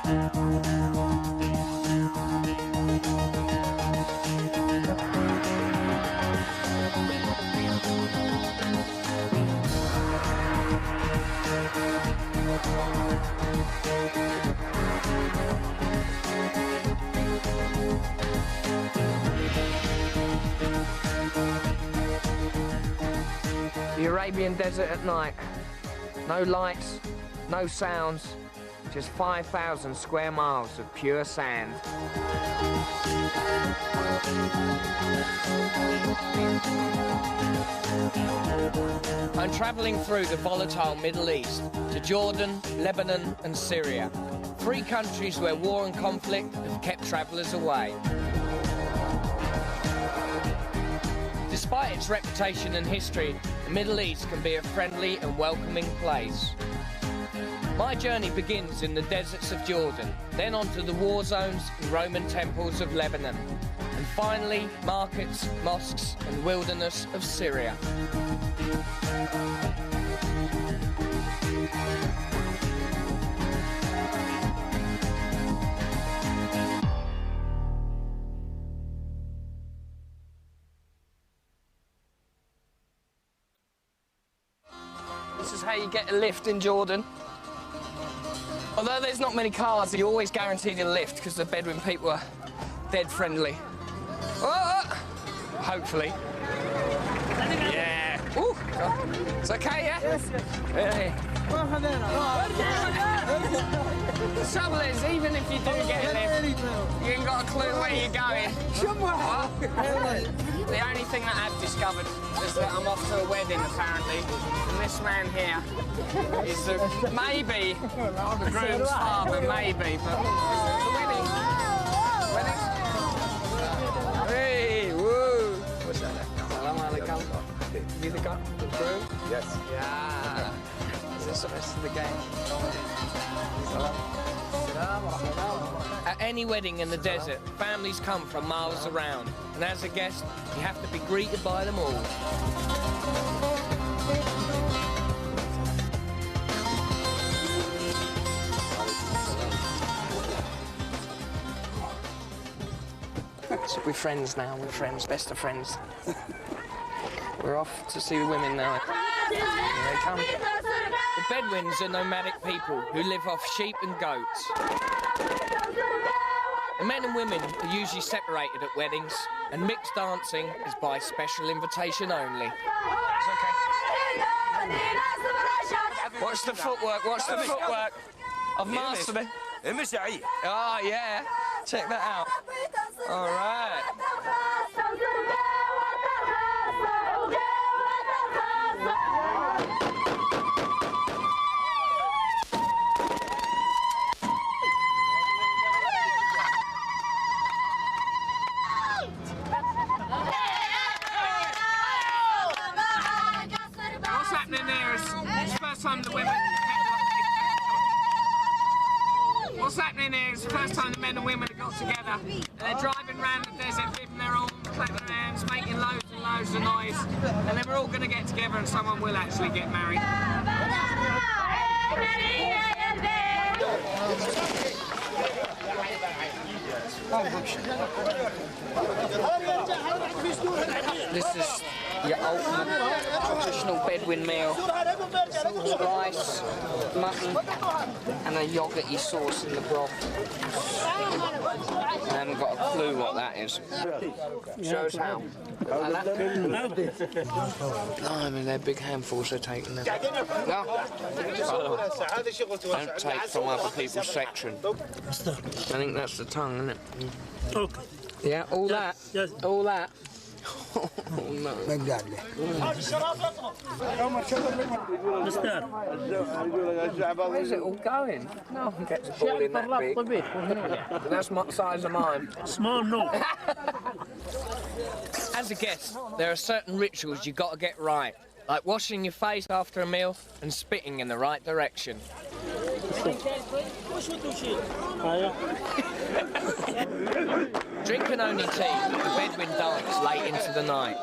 The Arabian Desert at night. No lights, no sounds, just 5,000 square miles of pure sand. I'm travelling through the volatile Middle East to Jordan, Lebanon and Syria. 3 countries where war and conflict have kept travellers away. Despite its reputation and history, the Middle East can be a friendly and welcoming place. My journey begins in the deserts of Jordan, then onto the war zones and Roman temples of Lebanon, and finally markets, mosques and wilderness of Syria. This is how you get a lift in Jordan. Although there's not many cars, you're always guaranteed a lift because the Bedouin people are dead friendly. Oh! Hopefully. Yeah. Ooh, it's okay, yeah? Yes. Hey. The trouble is, even if you do get a lift, you ain't got a clue where you're going. The only thing that I've discovered is that I'm off to a wedding, apparently. And this man here is maybe the groom's father, maybe, but it's a wedding. Wedding? Hey, woo! What's that? Salam alaikum. You the groom? Yes. Yeah. Is this the rest of the game? Salam. At any wedding in the desert, families come from miles around, and as a guest, you have to be greeted by them all. So we're friends now, we're friends, best of friends. We're off to see the women now. Here they come. The Bedouins are nomadic people who live off sheep and goats. The men and women are usually separated at weddings, and mixed dancing is by special invitation only. It's okay. Watch the footwork, watch the footwork. I've mastered it. Oh, yeah. Check that out. All right. What's happening there is it's the first time the women... What's happening here is the first time the men and women have got together. And they're driving around the desert, giving their all, clapping their hands, making loads and loads of noise. And then we're all going to get together and someone will actually get married. This is your ultimate traditional Bedouin meal. Rice, mutton, and a yoghurty sauce in the broth. I haven't got a clue what that is. Show us how. I mean, they're big handfuls they're taking them. No. Don't take from other people's section. I think that's the tongue, isn't it? Okay. Yeah, all that. Yes. All that. Oh no. Where's it all going? No one gets a ball in that big. That's my size of mine. Small, no. As a guest, there are certain rituals you got to get right, like washing your face after a meal and spitting in the right direction. Drinking only tea, the Bedouin dance late into the night.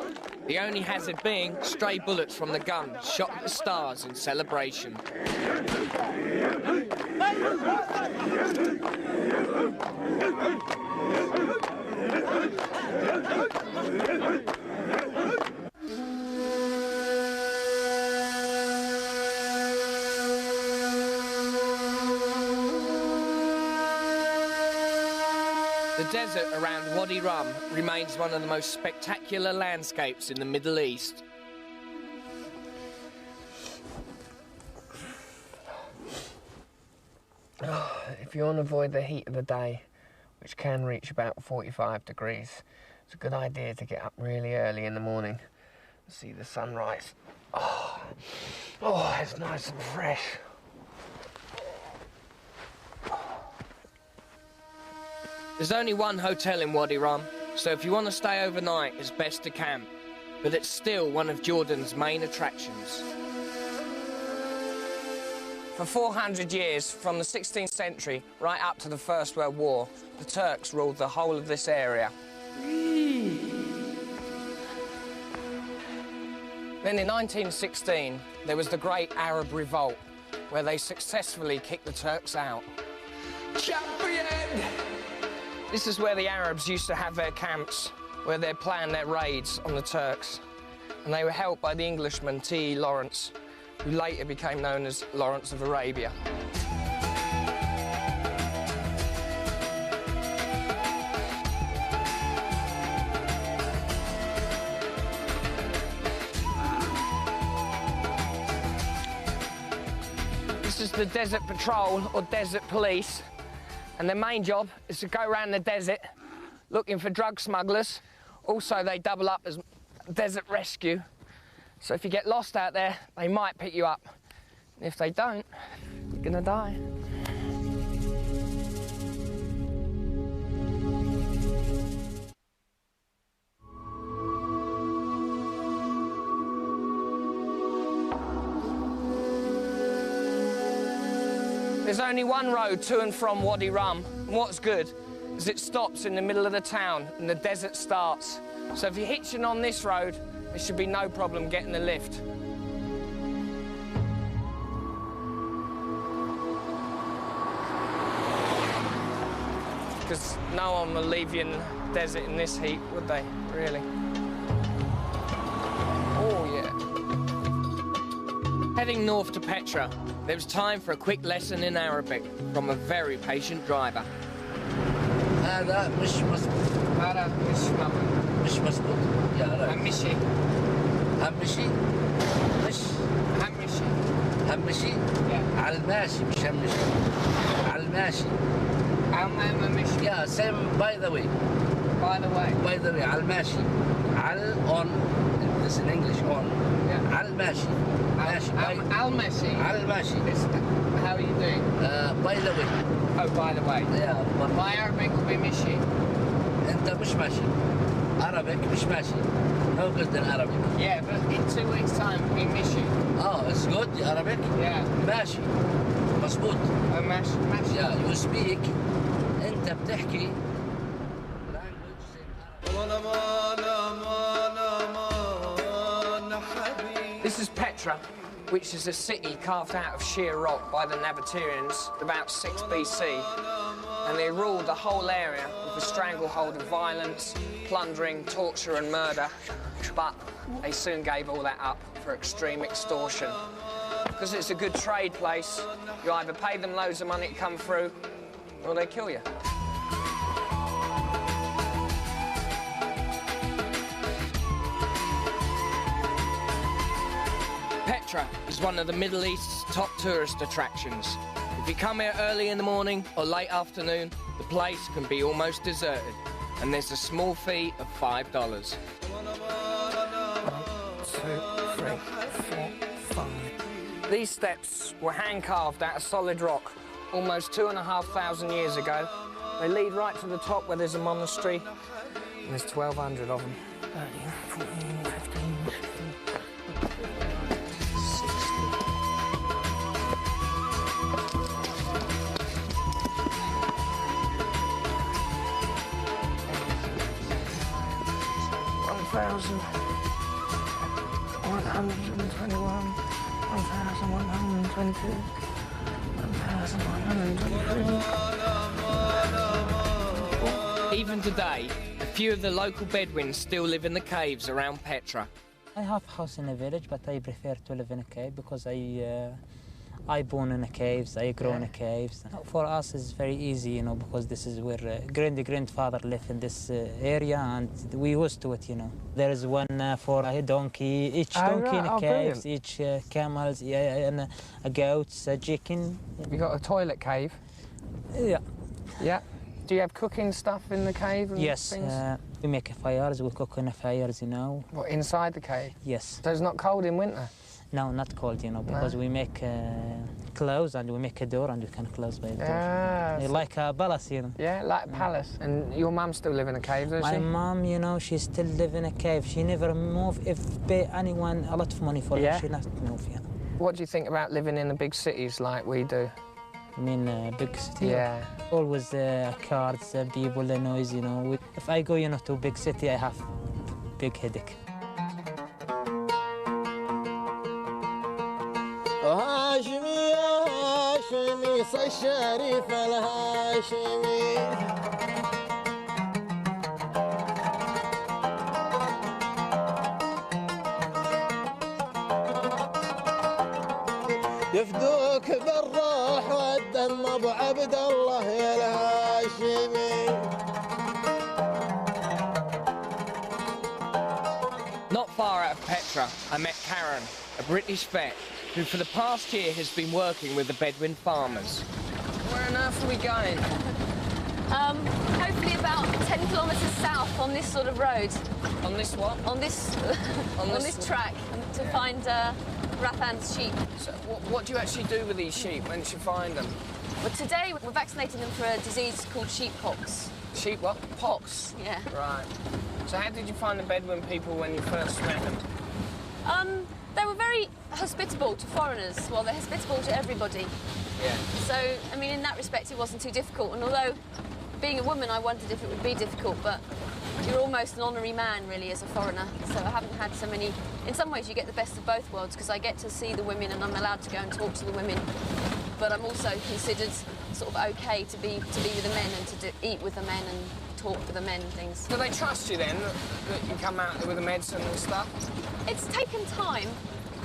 The only hazard being stray bullets from the gun shot at the stars in celebration. The desert around Wadi Rum remains one of the most spectacular landscapes in the Middle East. If you want to avoid the heat of the day, which can reach about 45 degrees, it's a good idea to get up really early in the morning and see the sunrise. Oh, it's nice and fresh. There's only one hotel in Wadi Rum, so if you want to stay overnight, it's best to camp. But it's still one of Jordan's main attractions. For 400 years, from the 16th century right up to the First World War, the Turks ruled the whole of this area. Then in 1916, there was the Great Arab Revolt, where they successfully kicked the Turks out. Champion! This is where the Arabs used to have their camps, where they'd plan their raids on the Turks. And they were helped by the Englishman T.E. Lawrence, who later became known as Lawrence of Arabia. This is the Desert Patrol, or Desert Police, and their main job is to go around the desert looking for drug smugglers. Also, they double up as desert rescue. So if you get lost out there, they might pick you up. And if they don't, you're gonna die. There's only one road to and from Wadi Rum, and what's good is it stops in the middle of the town and the desert starts. So if you're hitching on this road, there should be no problem getting the lift. Because no one will leave you in the desert in this heat, would they, really? Oh, yeah. Heading north to Petra, there was time for a quick lesson in Arabic from a very patient driver. هذا مش مظبوط. هذا مش مظبوط. يا رب. همشي. همشي. مش. همشي. همشي. على الماشي مش همشي. على الماشي. همشي. Yeah, same by the way. By the way. By the way, على الماشي. على on. This in English on. Yeah. على الماشي. ماشي. الماشي. على الماشي. How are you doing? By the way. Oh, by the way. Yeah. My Arabic will be مشي. أنت مش ماشي. Arabic مش ماشي. No good in Arabic. Yeah, but in 2 weeks' time, we miss you. Oh, it's good, Arabic? Yeah. ماشي. مظبوط. Oh, ماشي. Yeah, you speak. أنت بتحكي. This is Petra, which is a city carved out of sheer rock by the Nabateans about 6 BC. And they ruled the whole area with a stranglehold of violence, plundering, torture and murder. But they soon gave all that up for extreme extortion. Because it's a good trade place, you either pay them loads of money to come through, or they kill you. Petra is one of the Middle East's top tourist attractions. If you come here early in the morning or late afternoon, the place can be almost deserted, and there's a small fee of $5. 1, 2, 3, 4, 5. These steps were hand-carved out of solid rock almost 2,500 years ago. They lead right to the top where there's a monastery, and there's 1,200 of them. 13, 14, 15, 1,121, 1,122, 1,123. Even today, a few of the local Bedouins still live in the caves around Petra. I have a house in a village, but I prefer to live in a cave because I born in the caves, I grew in the caves. For us, it's very easy, you know, because this is where grandfather lived in this area, and we used to it, you know. There is one for a donkey, each donkey in the caves, brilliant. Each camels, and a goats, a chicken. You got a toilet cave? Yeah. Yeah. Do you have cooking stuff in the cave and yes, things? We make fires, we cook in the fires, you know. What, inside the cave? Yes. So it's not cold in winter? No, not cold, you know, because we make clothes and we make a door and we can close by the door. Yeah. Like a palace, you know. Yeah, like a palace. And your mum still live in a cave, does she? My mum, you know, she still live in a cave. She never move. If pay anyone a lot of money for her, she not move, yeah. What do you think about living in the big cities like we do? I mean, big city? Yeah. Always cars, people, the noise, you know. If I go, you know, to a big city, I have big headache. هاشمي يا هاشمي الشريف الهاشمي يفدوك بالروح والدم ابو عبد الله يا الهاشمي. Not far out of Petra, I met Karen, a British vet, who for the past year has been working with the Bedouin farmers. Where on earth are we going? Hopefully about 10 kilometres south on this sort of road. On this what? On this on this track to find Rathan's sheep. So what do you actually do with these sheep once you find them? But today we're vaccinating them for a disease called sheep pox. Sheep what? Pox? Yeah. Right. So how did you find the Bedouin people when you first met them? They were very hospitable to foreigners. Well, they're hospitable to everybody. Yeah. So, I mean, in that respect, it wasn't too difficult. And although, being a woman, I wondered if it would be difficult, but you're almost an honorary man, really, as a foreigner. So I haven't had so many... In some ways, you get the best of both worlds, because I get to see the women and I'm allowed to go and talk to the women. But I'm also considered sort of OK to be with the men and to eat with the men and talk with the men and things. Do they trust you then, that you come out with the medicine and stuff? It's taken time.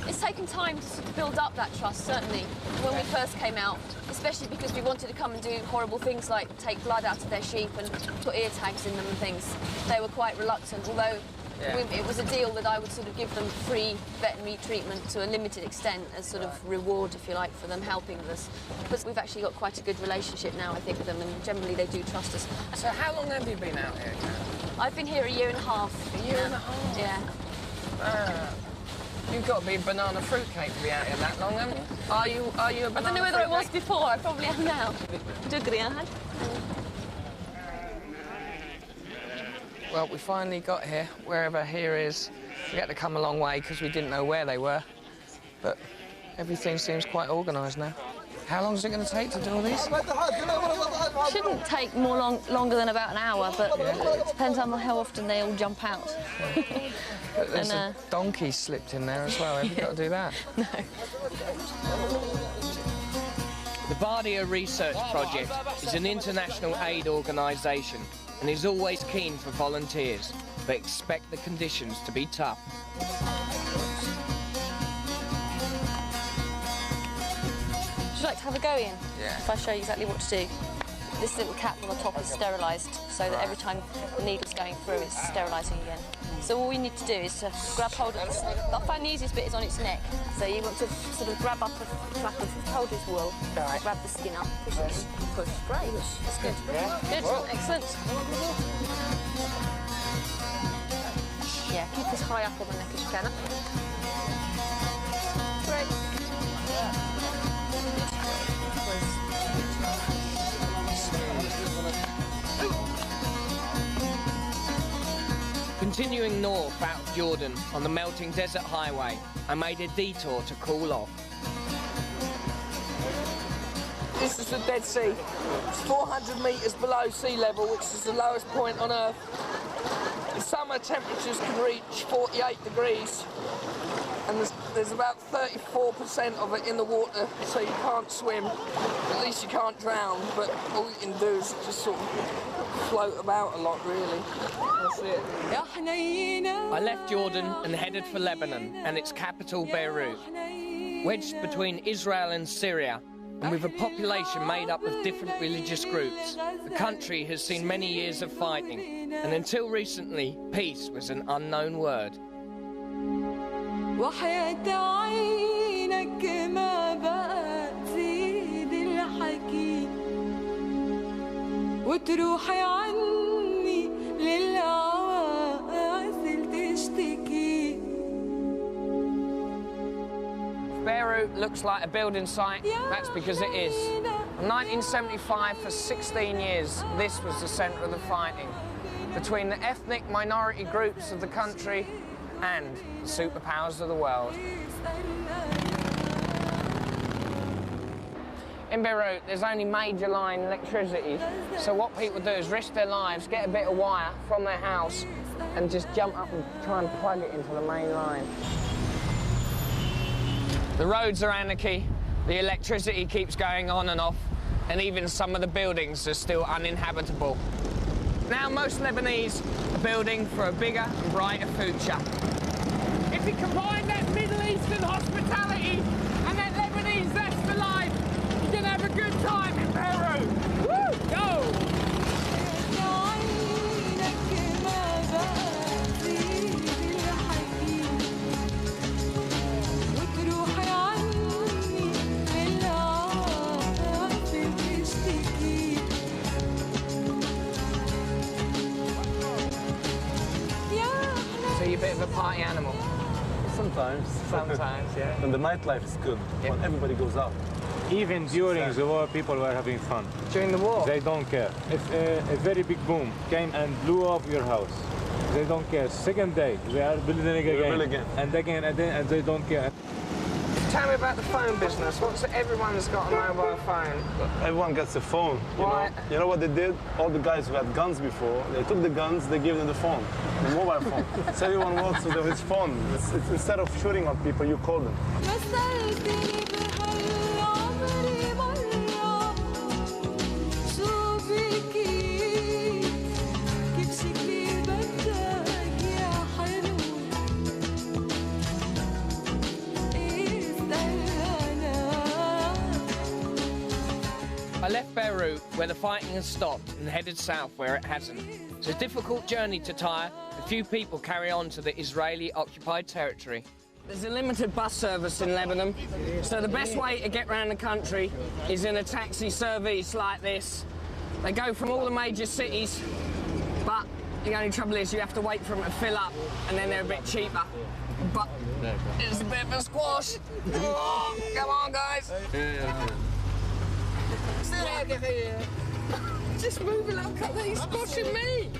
It's taken time to sort of build up that trust, certainly, when we first came out, especially because we wanted to come and do horrible things like take blood out of their sheep and put ear tags in them and things. They were quite reluctant, although it was a deal that I would sort of give them free veterinary treatment to a limited extent as sort of reward, if you like, for them helping us. But we've actually got quite a good relationship now, I think, with them, and generally they do trust us. So how long have you been out here, Karen? I've been here a year and a half. A year and a half? Yeah. You've got to be banana fruitcake to be out here that long, haven't you? Are you a banana I don't know whether it was before, I probably am now. Well, we finally got here, wherever here is. We had to come a long way because we didn't know where they were. But everything seems quite organised now. How long is it going to take to do all these? Shouldn't take longer than about an hour, but it depends on how often they all jump out. But there's a donkey slipped in there as well. Have you got to do that? No. The Bardia Research Project is an international aid organisation and is always keen for volunteers, but expect the conditions to be tough. Would you like to have a go, Ian? Yeah. If I show you exactly what to do. This little cap on the top is sterilised, so that every time the needle's going through, it's sterilising again. So all we need to do is to grab hold of this. I find the easiest bit is on its neck. So you want to sort of grab up a flap of Holder's wool, grab the skin up, push it in, push. Great, that's good. Good, excellent. Yeah, keep as high up on the neck as you can. Great. Continuing north out of Jordan on the melting desert highway, I made a detour to cool off. This is the Dead Sea. It's 400 metres below sea level, which is the lowest point on Earth. In summer, temperatures can reach 48 degrees, and there's about 34% of it in the water, so you can't swim. At least you can't drown, but all you can do is just sort of float about a lot, really. That's it. I left Jordan and headed for Lebanon and its capital, Beirut. wedged between Israel and Syria, and with a population made up of different religious groups, the country has seen many years of fighting, and until recently, peace was an unknown word. وحياة عينك ما بقى تزيد الحكي وتروحي عني للعواصل تشتكي. Beirut looks like a building site, that's because it is. From 1975 for 16 years, this was the centre of the fighting between the ethnic minority groups of the country and the superpowers of the world. In Beirut, there's only major line electricity, so what people do is risk their lives, get a bit of wire from their house, and just jump up and try and plug it into the main line. The roads are anarchy, the electricity keeps going on and off, and even some of the buildings are still uninhabitable. Now most Lebanese are building for a bigger and brighter future. If you combine that Middle Eastern hospitality and that Lebanese zest for life, you're gonna have a good time in Beirut. Woo! Go! So you're a bit of a party animal? Sometimes. Sometimes, yeah. And the nightlife is good when everybody goes out. Even during the war, people were having fun. During the war? They don't care. If a very big boom came and blew up your house, they don't care. Second day, they are building again. And again, and they don't care. Tell me about the phone business. Everyone's got a mobile phone. Everyone gets a phone. Why? You know what they did? All the guys who had guns before, they took the guns, they gave them the phone, the mobile phone. So everyone walks with his phone. It's, instead of shooting on people, you call them. I left Beirut where the fighting has stopped and headed south where it hasn't. It's a difficult journey to Tyre, and few people carry on to the Israeli-occupied territory. There's a limited bus service in Lebanon, so the best way to get around the country is in a taxi service like this. They go from all the major cities, but the only trouble is you have to wait for them to fill up, and then they're a bit cheaper. But it's a bit of a squash. Come on, guys. Just move along, he's squashing me.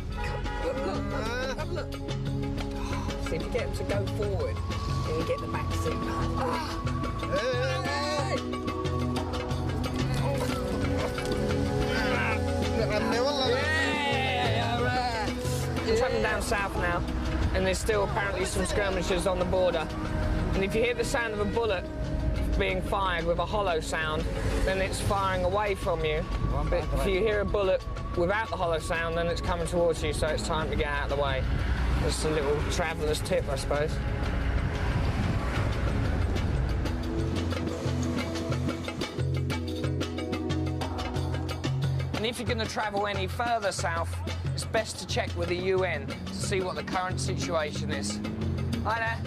Look. See, if you get him to go forward, then you get the back seat. We're travelling down south now, and there's still apparently some skirmishers on the border. And if you hear the sound of a bullet being fired with a hollow sound, then it's firing away from you. But if you hear a bullet without the hollow sound, then it's coming towards you, so it's time to get out of the way. That's a little traveller's tip, I suppose. And if you're going to travel any further south, it's best to check with the UN to see what the current situation is. Hi there.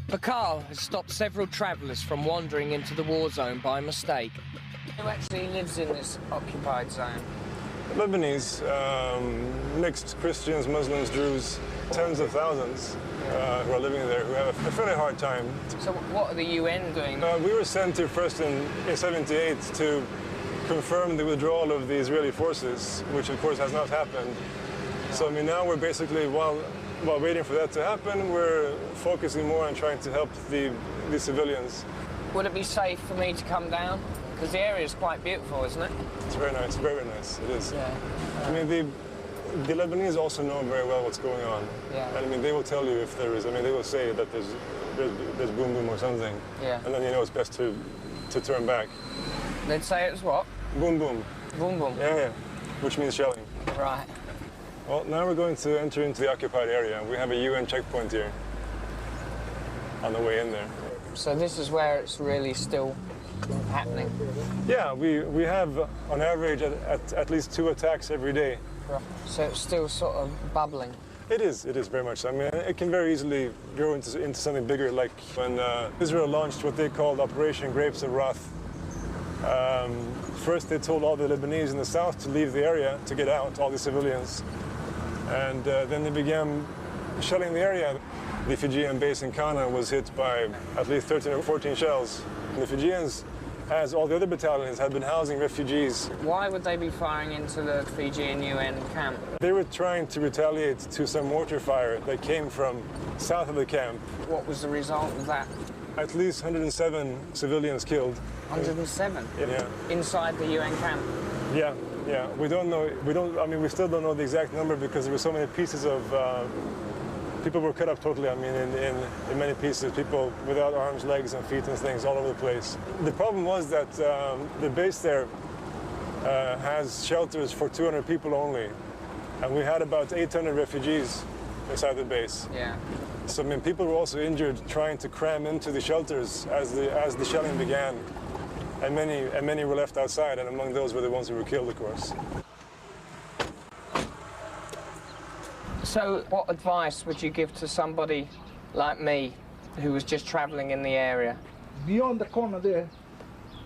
Bakal has stopped several travellers from wandering into the war zone by mistake. Who actually lives in this occupied zone? Lebanese, mixed Christians, Muslims, Druze, tens of thousands who are living there, who have a fairly hard time. So what are the UN doing? We were sent to first in 78 to confirm the withdrawal of the Israeli forces, which of course has not happened. So I mean, now we're basically, while waiting for that to happen, we're focusing more on trying to help the civilians. Would it be safe for me to come down? Because the area is quite beautiful, isn't it? It's very nice, very nice. It is. Yeah. I mean, the Lebanese also know very well what's going on. Yeah. And I mean, they will tell you if there is. I mean, they will say that there's boom boom or something. Yeah. And then you know it's best to turn back. They'd say it was what? Boom boom. Boom boom. Yeah. Which means shelling. Right. Well, now we're going to enter into the occupied area. We have a UN checkpoint here on the way in there. So this is where it's really still happening? Yeah, we have on average at least 2 attacks every day. So it's still sort of bubbling? It is very much. I mean, it can very easily grow into something bigger, like when Israel launched what they called Operation Grapes of Wrath. First they told all the Lebanese in the south to leave the area, to get out, all the civilians. And then they began shelling the area. The Fijian base in Kana was hit by at least 13 or 14 shells. And the Fijians, as all the other battalions, had been housing refugees. Why would they be firing into the Fijian UN camp? They were trying to retaliate to some mortar fire that came from south of the camp. What was the result of that? At least 107 civilians killed. 107? Yeah. Inside the UN camp? Yeah. We don't know, we still don't know the exact number because there were so many pieces of, people were cut up totally, in many pieces. People without arms, legs, and feet and things all over the place. The problem was that the base there has shelters for 200 people only. And we had about 800 refugees inside the base. Yeah. So, people were also injured trying to cram into the shelters as the shelling began. And many were left outside, and among those were the ones who were killed, of course. So what advice would you give to somebody like me who was just travelling in the area? Beyond the corner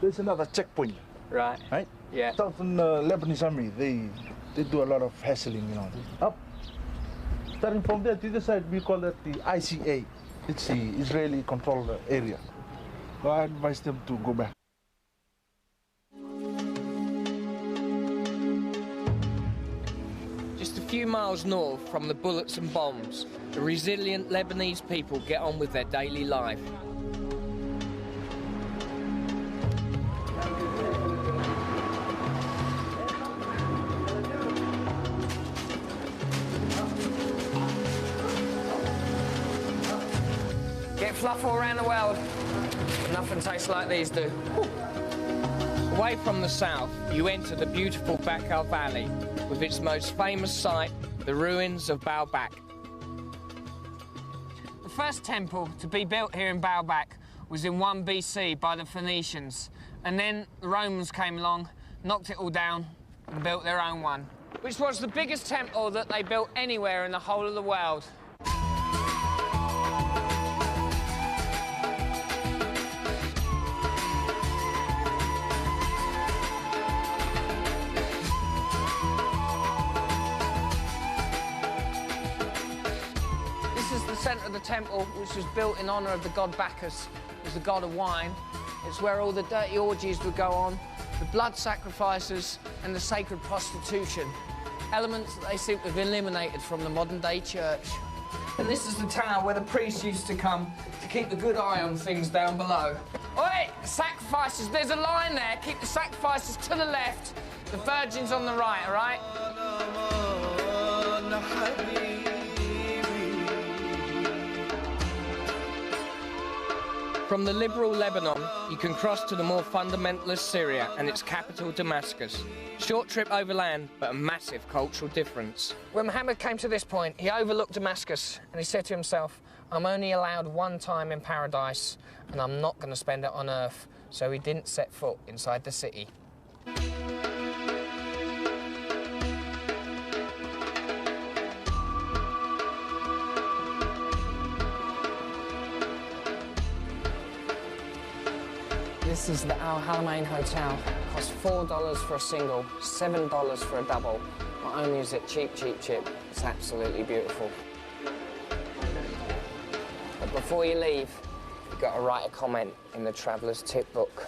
there's another checkpoint. Right. Right? Yeah. Southern Lebanese Army, they do a lot of hassling, Up. Starting from there to the side, we call that the ICA. It's the Israeli controlled area. So I advise them to go back. Just a few miles north from the bullets and bombs, the resilient Lebanese people get on with their daily life. Get fluff all around the world, but nothing tastes like these do. Away from the south, you enter the beautiful Baikal Valley, with its most famous site, the ruins of Baalbek. The first temple to be built here in Baalbek was in 1 BC by the Phoenicians, and then the Romans came along, knocked it all down, and built their own one, which was the biggest temple that they built anywhere in the whole of the world. Centre of the temple, which was built in honour of the god Bacchus, who's the god of wine. It's where all the dirty orgies would go on, the blood sacrifices and the sacred prostitution, elements that they seem to have eliminated from the modern-day church. And this is the tower where the priests used to come to keep a good eye on things down below. Oi, sacrifices, there's a line there. Keep the sacrifices to the left, the virgins on the right, all right? From the liberal Lebanon, you can cross to the more fundamentalist Syria and its capital, Damascus. Short trip overland, but a massive cultural difference. When Muhammad came to this point, he overlooked Damascus and he said to himself, I'm only allowed one time in paradise and I'm not going to spend it on earth. So he didn't set foot inside the city. This is the Al Haramain Hotel. It costs $4 for a single, $7 for a double. Not only is it cheap, it's absolutely beautiful. But before you leave, you've got to write a comment in the traveller's tip book.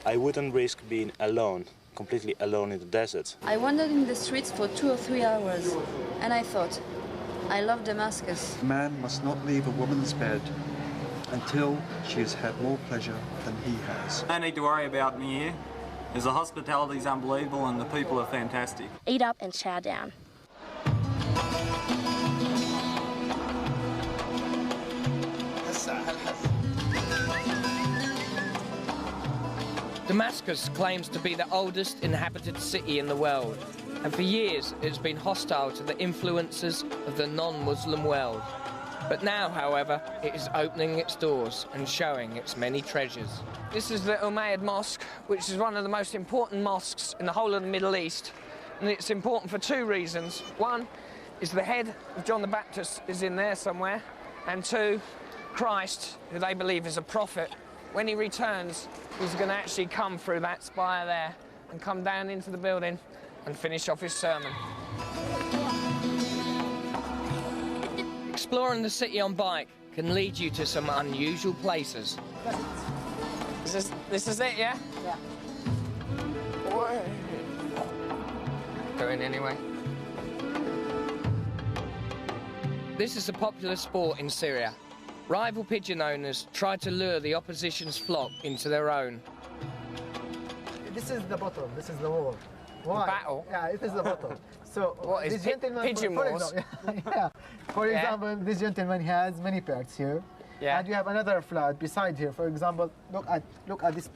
I wouldn't risk being alone, completely alone in the desert. I wandered in the streets for 2 or 3 hours, and I thought, I love Damascus. Man must not leave a woman's bed until she has had more pleasure than he has. No need to worry about me here, as the hospitality is unbelievable and the people are fantastic. Eat up and chow down. Damascus claims to be the oldest inhabited city in the world, and for years it's been hostile to the influences of the non-Muslim world. But now, however, it is opening its doors and showing its many treasures. This is the Umayyad Mosque, which is one of the most important mosques in the whole of the Middle East. And it's important for two reasons. One is the head of John the Baptist is in there somewhere. And two, Christ, who they believe is a prophet, when he returns, he's going to actually come through that spire there and come down into the building and finish off his sermon. Exploring the city on bike can lead you to some unusual places. This is it, yeah? Yeah. Go in anyway. This is a popular sport in Syria. Rival pigeon owners try to lure the opposition's flock into their own. This is the bottom, this is the wall. Why? Battle? Yeah, it is the bottom. So, what is this gentleman, pigeon for wars? example, yeah. For example, this gentleman has many birds here. Yeah. And you have another flat beside here. For example, look at this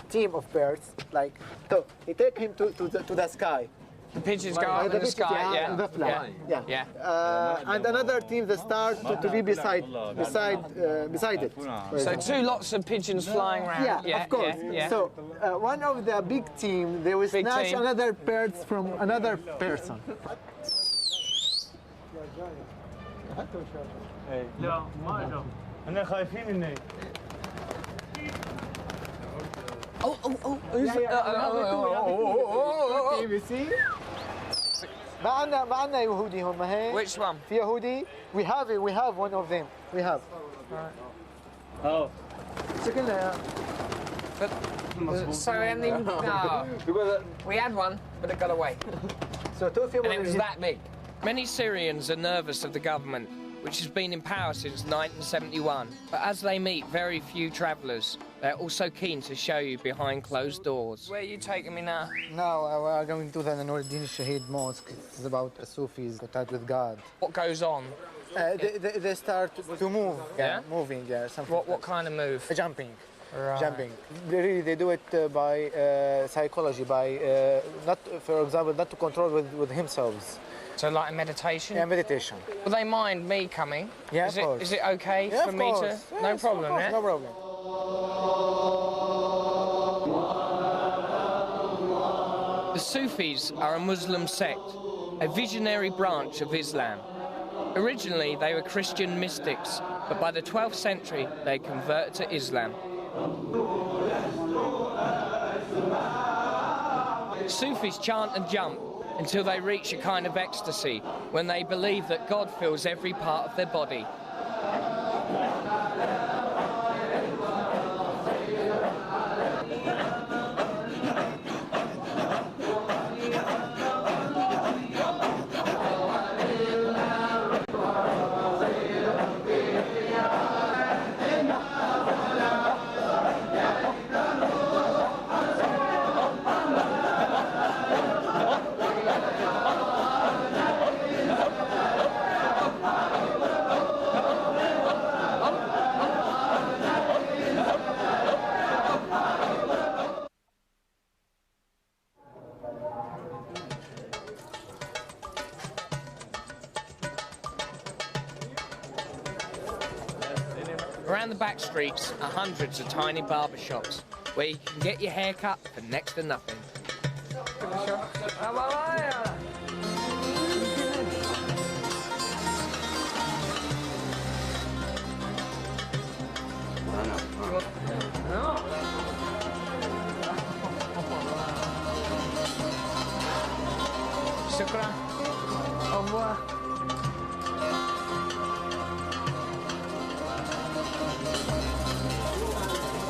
team of birds. Like, so he take him to the sky. The pigeons go up in the sky, yeah. The flat. Yeah. And another team that start to be beside it. So two lots of pigeons flying around. Yeah, of course. Yeah. So one of the big team, they will snatch another birds from another person. معنا يهودي هم هيك. Which one? في يهودي. We have one of them. We have. Oh. شكلنا. So no. We had one, but it got away. So and it was that big. Many Syrians are nervous of the government, which has been in power since 1971. But as they meet very few travellers, they're also keen to show you behind closed doors. Where are you taking me now? Now we are going to the Nur al-Din Shahid Mosque. It's about Sufis contact with God. What goes on? They start to move. Yeah? Moving, yeah. Something. What kind of move? Jumping. Right. Jumping. They do it by psychology, by not, for example, not to control with themselves. So like a meditation? Yeah, meditation. Will they mind me coming? Yeah, of course. Is it okay yeah, for me to? Yes, No problem, course, yeah? No problem. The Sufis are a Muslim sect, a visionary branch of Islam. Originally, they were Christian mystics, but by the 12th century, they converted to Islam. Sufis chant and jump until they reach a kind of ecstasy when they believe that God fills every part of their body. Around the back streets are hundreds of tiny barber shops where you can get your hair cut for next to nothing. شكرا. Au revoir.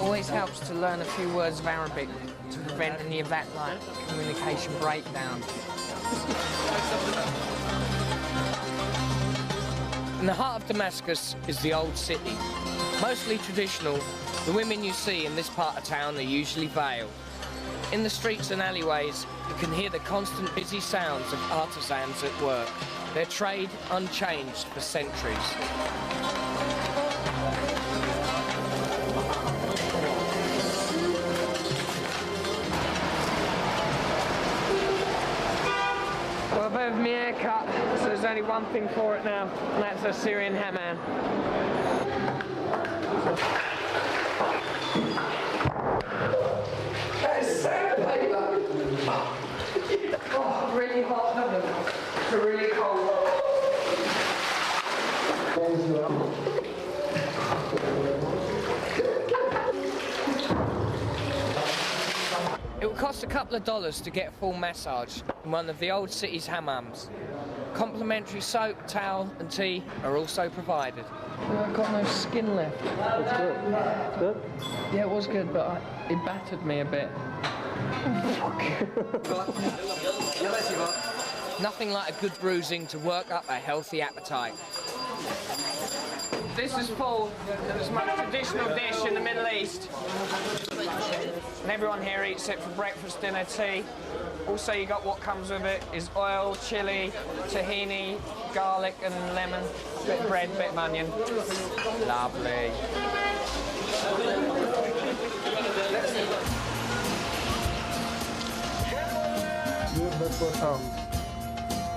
Always helps to learn a few words of Arabic to prevent any of that like communication breakdown. In the heart of Damascus is the old city. Mostly traditional, the women you see in this part of town are usually veiled. In the streets and alleyways, you can hear the constant busy sounds of artisans at work, their trade unchanged for centuries. of my haircut, so there's only one thing for it now, and that's a Syrian hammam. That's sandpaper! Oh, really hot oven. It's a really cold one. It will cost a couple of dollars to get a full massage in one of the old city's hammams. Complimentary soap, towel and tea are also provided. I've got no skin left. It's good. It's good? Yeah, it was good, but it battered me a bit. Nothing like a good bruising to work up a healthy appetite. This is full. It's the most traditional dish in the Middle East. And everyone here eats it for breakfast, dinner, tea. Also, you got what comes with it is oil, chili, tahini, garlic and lemon, bit of bread, bit of onion. Lovely.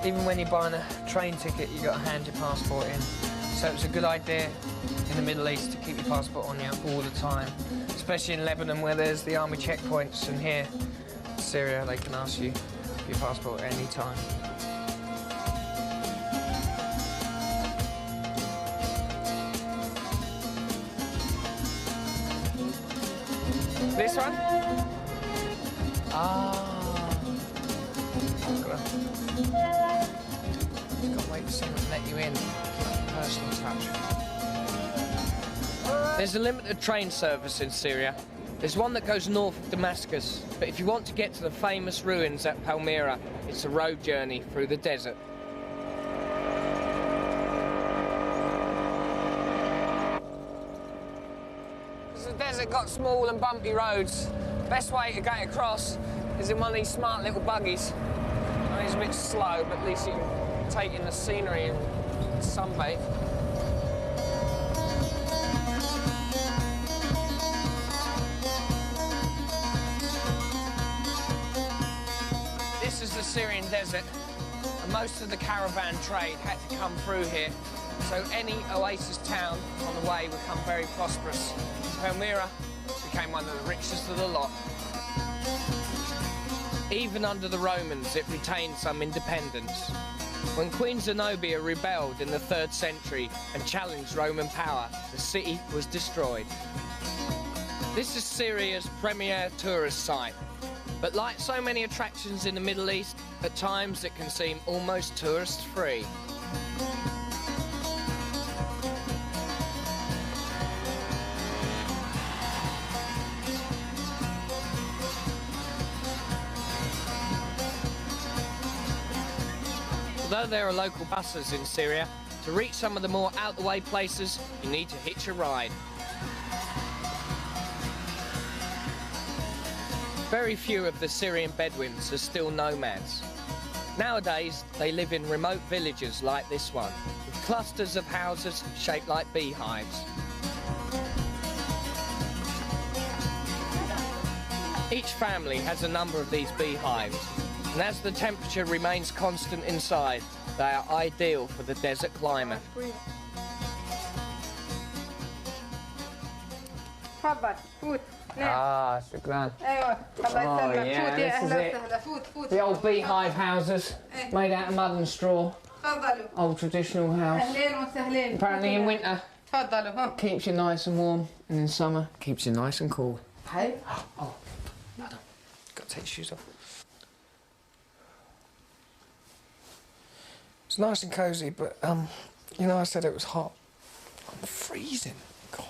Even when you're buying a train ticket, you got to hand your passport in. So it's a good idea in the Middle East to keep your passport on you all the time, especially in Lebanon where there's the army checkpoints, and here in Syria they can ask you for your passport at any time. This one? Just got to wait for someone to let you in. Personal touch. There's a limited train service in Syria. There's one that goes north of Damascus, but if you want to get to the famous ruins at Palmyra, it's a road journey through the desert. The desert got small and bumpy roads. Best way to get across is in one of these smart little buggies. I mean, it's a bit slow, but at least you can take in the scenery and sunbathe. This is the Syrian desert, and most of the caravan trade had to come through here, so any oasis town on the way would become very prosperous. Palmyra became one of the richest of the lot. Even under the Romans, it retained some independence. When Queen Zenobia rebelled in the 3rd century and challenged Roman power, the city was destroyed. This is Syria's premier tourist site, but like so many attractions in the Middle East, at times it can seem almost tourist-free. Although there are local buses in Syria, to reach some of the more out-the-way places, you need to hitch a ride. Very few of the Syrian Bedouins are still nomads. Nowadays, they live in remote villages like this one, with clusters of houses shaped like beehives. Each family has a number of these beehives, and as the temperature remains constant inside, they are ideal for the desert climate. شكرا. Oh yeah, this is it. The old beehive houses, made out of mud and straw. Old traditional house. Apparently in winter, keeps you nice and warm, and in summer, keeps you nice and cool. Hey? Oh, pardon. Got to take your shoes off. It's nice and cosy, but you know, I said it was hot. I'm freezing. God.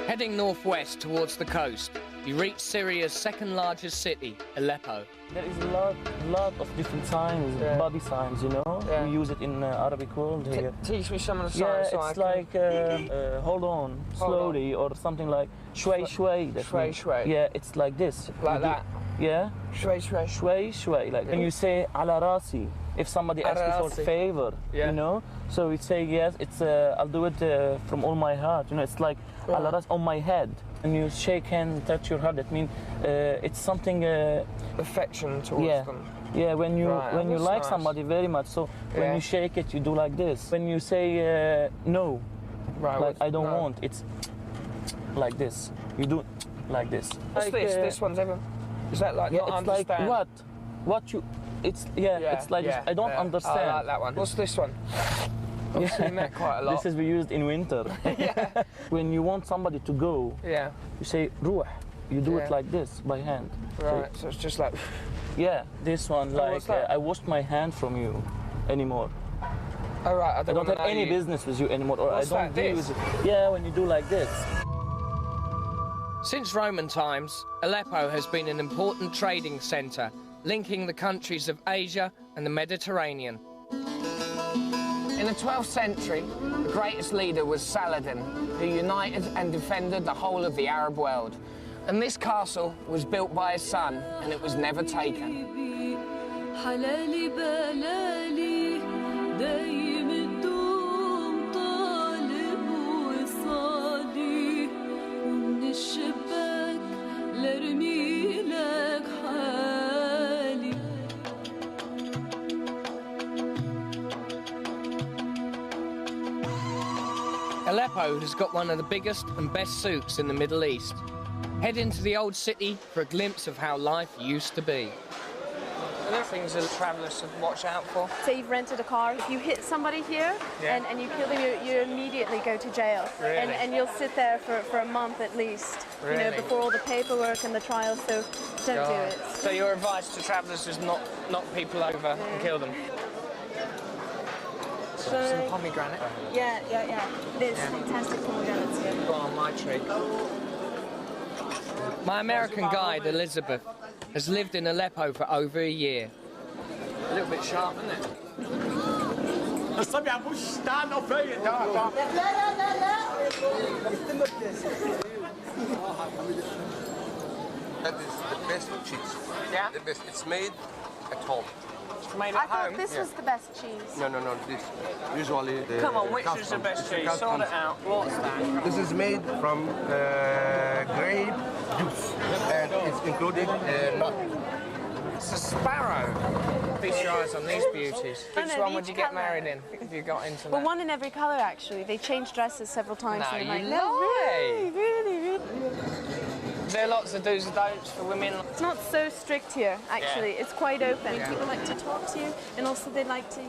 Heading northwest towards the coast, you reach Syria's second largest city, Aleppo. There is a lot of different signs, body signs, you know? We use it in Arabic world here. Teach me some of the signs. so it's like, hold on, slowly, or something like shway shway. Shway shway. Yeah, it's like this. Like that? Yeah. Shway shway. Shway shway. Like when you say ala rasi, if somebody asks you for a favor, you know. So we say yes. It's I'll do it from all my heart. You know, it's like Allah on my head. When you shake hand, touch your heart, that means it's something affection towards them. Yeah, when you like somebody very much, so when you shake it, you do like this. When you say no, like I don't want, it's like this. You do like this. What's like, this? This one's ever. Is that like not it's understand? like what you? It's it's like this. I don't understand. I like that one. What's this one? I've seen that quite a lot. This is used in winter. When you want somebody to go, you say ruh. You do it like this by hand. Right. So it's just like. Yeah, this one, like, I washed my hand from you anymore. All right, I don't have any business with you anymore, or What's I don't deal with you. Yeah, when you do like this. Since Roman times, Aleppo has been an important trading centre, linking the countries of Asia and the Mediterranean. In the 12th century, the greatest leader was Saladin, who united and defended the whole of the Arab world. And this castle was built by his son, and it was never taken. Aleppo has got one of the biggest and best souks in the Middle East. Head into the old city for a glimpse of how life used to be. Are there things that travellers should watch out for? Say you've rented a car, if you hit somebody here and you kill them, you immediately go to jail. Really? And you'll sit there for a month at least, Really? you know, before all the paperwork and the trial, so don't do it. So your advice to travellers is not knock people over and kill them? Some pomegranate. Yeah. There's fantastic pomegranates here. Go on my tree. My American guide, Elizabeth, has lived in Aleppo for over a year. A little bit sharp, isn't it? That is the best cheese. Yeah? The best. It's made at home. It's made I at thought home? this was the best cheese. No. This. Usually the Come on, which is the best cheese? Sort it out. What's that? This is made from grape juice, and it's including nut. It's a sparrow. Feast your eyes on these beauties. Oh, Which no, one would each you get colour. married in if you got into Well, that? one in every colour, actually. They changed dresses several times. No, in the you night. lie. No, really. There are lots of do's and don'ts for women. It's not so strict here, actually. Yeah. It's quite open. Yeah. People like to talk to you, and also they like to,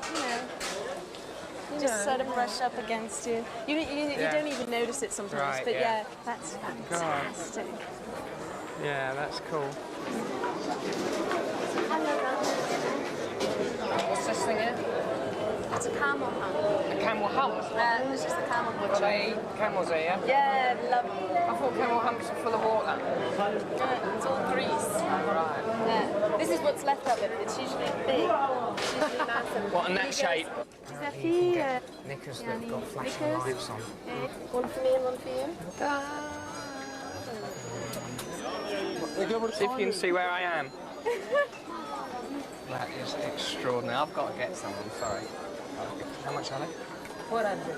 just sort of brush up against you. You don't even notice it sometimes, Right, but yeah. that's fantastic. Yeah, that's cool. What's this thing here? It's a camel hump. A camel hump? It's just a camel Well, butcher. they eat camels here, yeah? Yeah, lovely. I thought camel humps are full of water. It's all grease. Right. Yeah. This is what's left of it. It's usually big. It's usually massive. What, in that shape? Sa fille, Knickers yeah, that got flashing knickers. lights on. One for me and one for you. See if you can see where I am. That is extraordinary. I've got to get some, I'm sorry. How much are they? 400.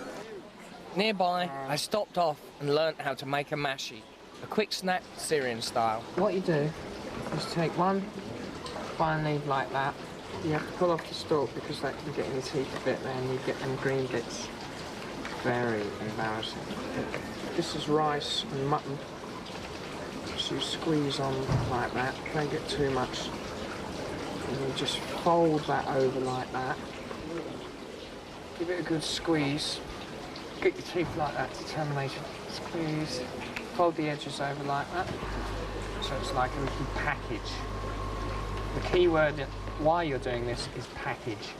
Nearby, I stopped off and learnt how to make a mashi, a quick snack Syrian style. What you do is take one fine leaf like that. You have to pull off the stalk because that can get in your teeth a bit there and you get them green bits. Very embarrassing. This is rice and mutton. So you squeeze on like that, don't get too much. And you just fold that over like that. Give it a good squeeze. Get your teeth like that, determination. Squeeze. Fold the edges over like that. So it's like a little package. The key word while you're doing this is package.